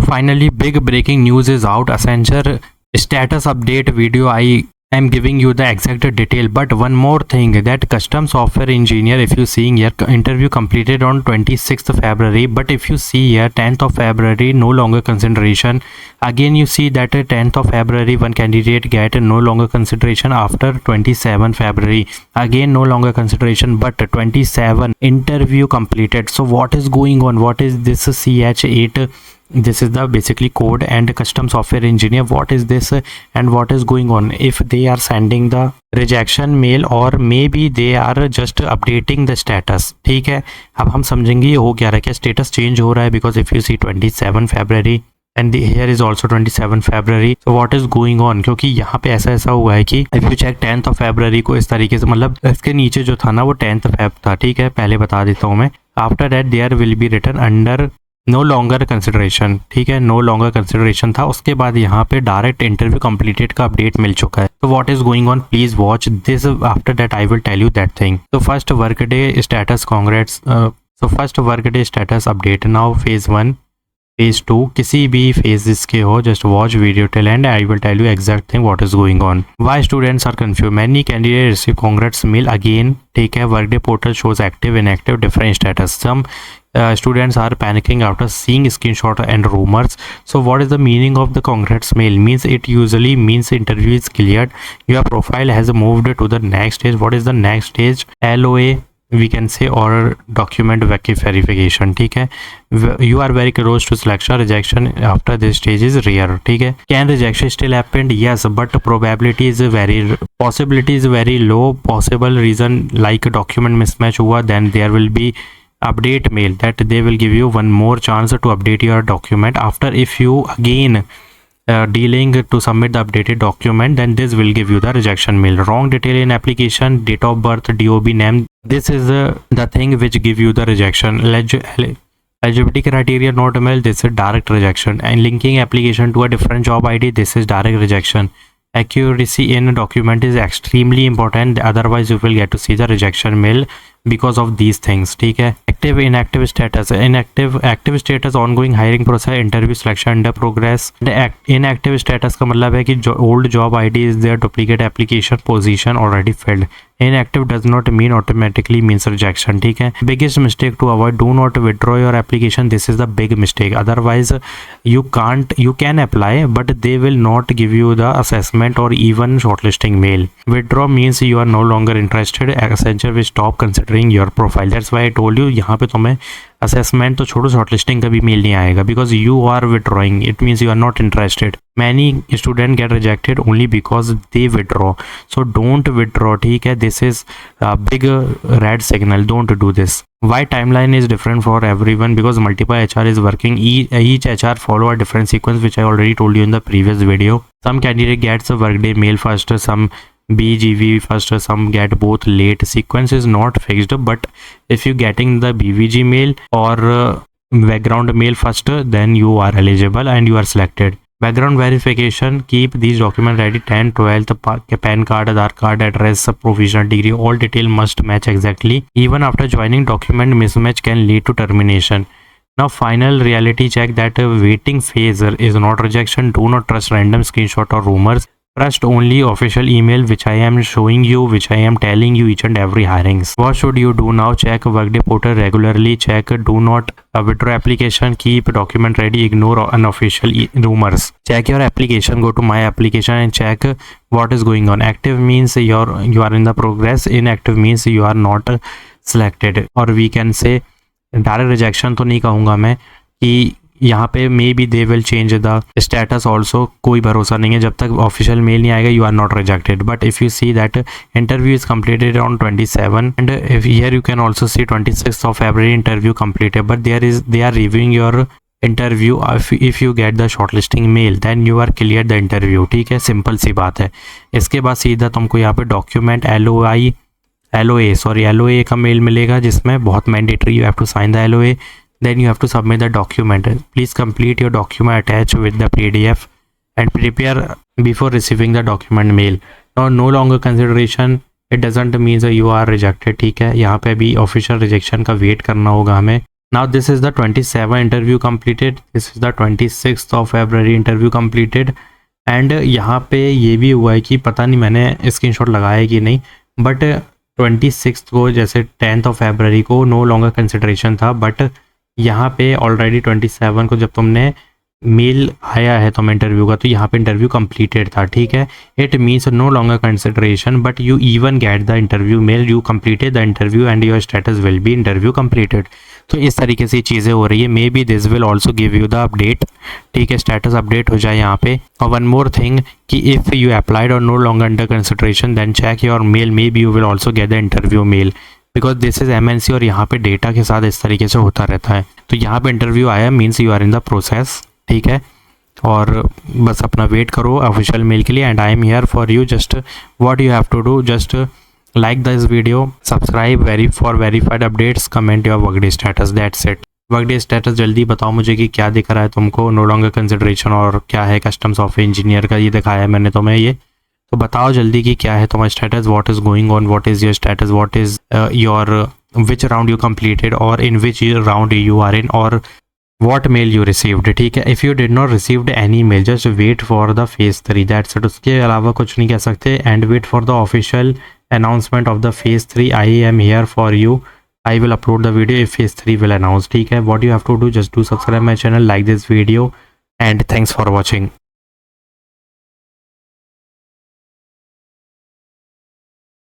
finally, big breaking news is out. Accenture status update video. I am giving you the exact detail, but one more thing, that custom software engineer, if you seeing here, interview completed on 26th February, but if you see here 10th of February, no longer consideration. Again you see that 10th of February one candidate get no longer consideration. After 27 February again no longer consideration, but 27 interview completed. So what is going on? What is this CH8? This is the basically code and custom software engineer. What is this and what is going on? If they are sending the rejection mail or maybe they are just updating the status. ठीक है, अब हम समझेंगे ये हो क्या रहा है, क्या स्टेटस चेंज हो रहा है. Because if you see 27 February and here is also 27 February. So what is going on? क्योंकि यहाँ पे ऐसा हुआ है कि if you check 10th of February को इस तरीके से, मतलब इसके नीचे जो था ना वो 10th Feb था. ठीक है, पहले बता देता हूँ मैं. After that there will be written under no longer consideration. ठीक है, नो लॉन्गर कंसिडरेशन था. उसके बाद यहाँ पे डायरेक्ट इंटरव्यू कंप्लीटेड का अपडेट मिल चुका है. तो what is going on, please watch this. After that I will tell you that thing. तो first work day status congrats. So first work day status update. Now phase 1 phase 2 किसी भी phase इसके हो, just watch video till end. I will tell you exact thing what is going on. Why students are confuse, many candidate receive congrats mail again. ठीक है, Workday portal shows active inactive different status. Some students are panicking after seeing screenshot and rumors. So what is the meaning of the congrats mail? Means it usually means interview is cleared, your profile has moved to the next stage. What is the next stage? LOA we can say, or document verification. ठीक है, you are very close to selection. Rejection after this stage is rare. ठीक है, can rejection still happen? Yes, but probability is very, possibility is very low. Possible reason like document mismatch हुआ, then there will be update mail that they will give you one more chance to update your document. After if you again dealing to submit the updated document, then this will give you the rejection mail. Wrong detail in application, date of birth, DOB name, this is the thing which give you the rejection. Eligibility criteria not met, this is direct rejection. And linking application to a different job ID, this is direct rejection. Accuracy in document is extremely important, otherwise you will get to see the rejection mail because of these things. ठीक है, active inactive status. active status ongoing hiring process, interview selection under progress. Inactive status का मतलब है कि old job ID is there, duplicate application position already filled. Inactive does not mean automatically means rejection. ठीक है, biggest mistake to avoid, do not withdraw your application. This is the big mistake, otherwise you can apply but they will not give you the assessment or even shortlisting mail. Withdraw means you are no longer interested. Accenture will stop considering your profile. That's why I told you यहाँ पे तुम्हें assessment तो छोड़ो, shortlisting का भी mail नहीं आएगा, because you are withdrawing. It means you are not interested. Many student get rejected only because they withdraw. So don't withdraw. ठीक है, this is big red signal, don't do this. Why timeline is different for everyone? Because multiple HR is working. Each HR follow a different sequence, which I already told you in the previous video. Some candidate gets a workday mail first, some BGV first, some get both late. Sequence is not fixed, but if you getting the BVG mail or background mail first, then you are eligible and you are selected. Background verification, keep these documents ready. 10, 12th, PAN card, Aadhaar card, address, provisional degree, all detail must match exactly. Even after joining, document mismatch can lead to termination. Now final reality check, that waiting phase is not rejection. Do not trust random screenshot or rumors. Trust only official email, which I am showing you, which I am telling you each and every hirings. What should you do now? Check workday portal regularly. Check, do not withdraw application. Keep document ready. Ignore unofficial rumors. Check your application. Go to my application and check what is going on. Active means you are in the progress. Inactive means you are not selected. Or we can say direct rejection तो नहीं कहूँगा मैं, कि यहाँ पे may be they will change the status also. कोई भरोसा नहीं है, जब तक ऑफिशियल मेल नहीं आएगा you are not rejected. But if you see that interview is completed on 27 and if here you can also see 26th of February interview completed, but they are reviewing your interview. If you get the shortlisting mail then you are clear the interview. ठीक है, simple सी बात है. इसके बाद सीधा तुमको यहाँ पे डॉक्यूमेंट LOA का मेल मिलेगा, जिसमें बहुत mandatory, you have to sign the LOA. Then you have to submit the document. Please complete your document attached with the PDF and prepare before receiving the document mail. Now no longer consideration, it doesn't mean that you are rejected. ठीक है, यहाँ पे भी official rejection का wait करना होगा हमें. Now this is the 27 interview completed, this is the 26th of February interview completed. And यहाँ पे ये भी हुआ है कि पता नहीं मैंने स्क्रीनशॉट लगाया कि नहीं, बट 26 को जैसे 10th ऑफ February को नो लॉन्गर कंसिडरेशन था, बट यहाँ पे ऑलरेडी 27 को जब तुमने मेल आया है तुम इंटरव्यू का, तो यहाँ पे इंटरव्यू कंप्लीटेड था, ठीक है. It means no longer consideration but you even get the interview mail, you completed the interview and your status will be interview completed. तो इस तरीके से चीज़ें हो रही है. Maybe this will also give you the update, ठीक है, स्टेटस अपडेट हो जाए यहाँ पे. और वन मोर थिंग कि इफ़ यू अप्लाइड और no longer under consideration then check your mail, may be you will also get the interview mail, because this is MNC और यहाँ पे डेटा के साथ इस तरीके से होता रहता है. तो यहाँ पे इंटरव्यू आया means you are in the process, ठीक है. और बस अपना वेट करो ऑफिशियल मेल के लिए. And I am here for you. Just what you have to do, just like this video, subscribe for verified updates, comment your workday status, that's it. Workday status जल्दी बताओ मुझे कि क्या दिख रहा है तुमको, नो लॉन्गर कंसिडरेशन और क्या है कस्टम्स सॉफ्टवेयर इंजीनियर का, ये दिखाया है मैंने तुम्हें ये. तो बताओ जल्दी कि क्या है तुम्हारा status, what is going on, what is your status, what is your which round you completed और इन विच राउंड यू आर इन, और what mail you received, ठीक है. if you did not received any mail just wait for the phase 3, that's it. उसके अलावा कुछ नहीं कह सकते. and wait for the official announcement of the phase 3. I am here for you. I will upload the video if phase 3 will announce, ठीक है. what you have to do, just do subscribe my channel, like this video and thanks for watching.